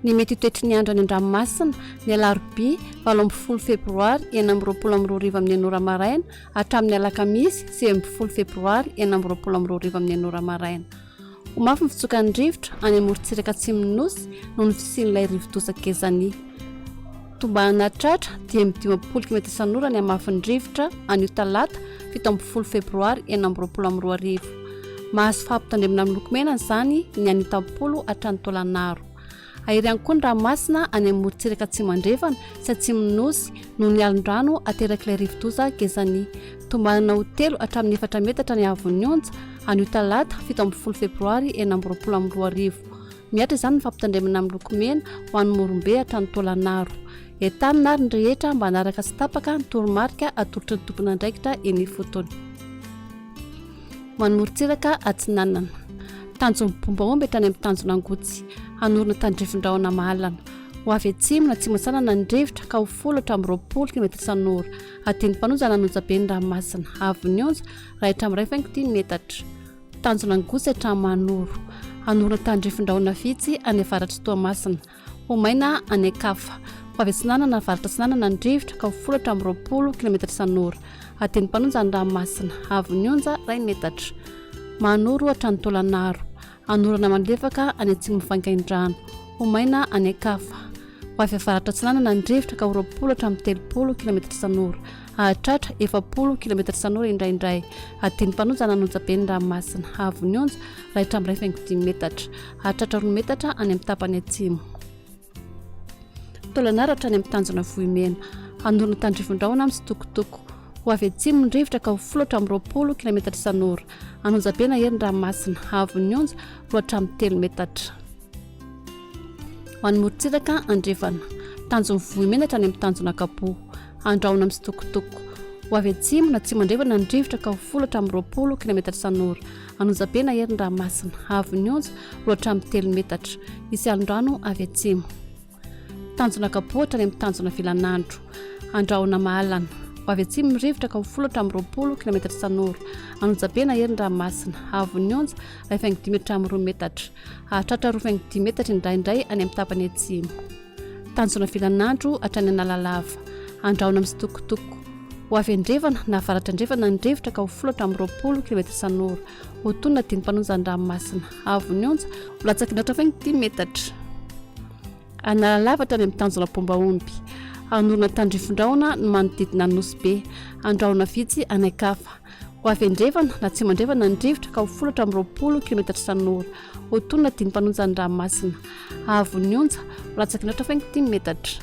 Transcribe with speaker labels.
Speaker 1: Ny mety toetry ny andro any an-dranomasina ny alarobia 20 febroary 2022 amin'ny ora maraina hatramin'ny alakamisy 30 febroary 2022 amin'ny ora maraina. Ho mafy ny fitsokan'ny rivotra any amorontsiraka atsimon'ny nosy noho ny fisian'ilay rivo-doza gezany. Tombahana tratra 10 km isan'ora ny hamafin'ny rivotra anio talata 17 febroary 2022. Mahazo fahampitandremana amin'ny loko mena izany ny anio 10 hatrany tolanaro. Ahiry ihany koa ny ranomasina any amorontsiraka atsimo andrefana sy atsimon'ny nosy noho ny alon-drano aterak'ilay rivo-doza gezany. Tombahana ho 3 hatramin'ny 4 metatra ny havon'ny onja anio talata 17 febroary 2022. Miatra izany ny fampitandremana amin'ny loko mena ho an'ny morombe hatrany tolanaro. Entanina ary ny rehetra mba hanaraka sy tapaka ny toromarika atolotry ny tompona andraikitra eny fotony. Ho an'ny morontsiraka atsinanana. Tanjon'ny bombaomby hatrany amin'ny tanjona angotsy. Hanorina tandrifin-drahona mahalana. Ho avy atsimo na atsimo asanana ny rivotra ka ho 10 hatramin'ny 20 km isan'ora. Ateny mpanonja na anonja-be ny ranomasina. Havon'ny onja raha hatramin'ny 5 metatra. Tanjona angotsy hatramin'ny manoro. Hanorina tandrifin-drahona vitsy any avaratry Toamasina. Ho maina any Akafa. Ho avy atsinanana na avaratra atsinanana ny rivotra ka ho 10 hatramin'ny 20 km isan'ora. Ateny mpanonja ny ranomasina. Havon'ny onja 2 metatra. Manoro hatrany tolanaro. Hanorana manlefaka any atsimo mivangain-drano. Ho maina any Akafa. Ho avy avaratra atsinanana ny rivotra ka ho 20 hatramin'ny 30 km isan'ora. Ahatratra 70 km isan'ora indraindray. Ateny mpanonja na anonja-be ny ranomasina. Havon'ny onja raha hatramin'ny 5 metatra. Ahatratra 2 metatra any amin'ny tapany atsimo. Tolanaro hatrany amin'ny tanjona vohimena. Hanorina tandrifin-drahona amin'ny sitokotoko. Ho avy atsimo ny rivotra ka ho 10 hatramin'ny 20 km isan'ora. Anonja-be na herin'ny ranomasina. Havon'ny onja 2 hatramin'ny 3 metatra. Ho an'ny morontsiraka andrefana. Tanjona vohimena hatrany amin'ny tanjona kapoha. Andrahona amin'ny sitokotoko. Ho avy atsimo na atsimo andrefana ny rivotra ka ho 10 hatramin'ny 20 km isan'ora. Anonja-be na herin'ny ranomasina. Havon'ny onja 2 hatramin'ny 3 metatra. Misy alon-drano avy atsimo. Tanjona kapoha hatrany amin'ny tanjona vilanandro. Andrahona mahalana. Ho avy atsimo ny rivotra ka ho 10 hatramin'ny 20 km isan'ora. Anonja-be na herin'ny ranomasina. Havon'ny onja 5 hatramin'ny 2 metatra. Ahatratra 2 metatra indraindray any amin'ny tapany atsimo. Tanjona vilanandro hatrany analalava. Andrahona amin'ny sitokotoko. Ho avy andrefana na avaratra andrefana ny rivotra ka ho 10 hatramin'ny 20 km isan'ora. Ho tony na dimy mpanonja ny ranomasina. Havon'ny onja ho latsaky ny 20 metatra. Analalava hatrany amin'ny tanjona bombaomby. Hanorina tandrifin-drahona no manodidina ny nosy be. Andrahona vitsy any Akafa. Ho avy andrefana na atsimo andrefana ny rivotra ka ho 10 hatramin'ny 20 km isan'ora. Ho tony na dimy mpanonja ny ranomasina. Havon'ny onja ho latsaky ny 20 metatra.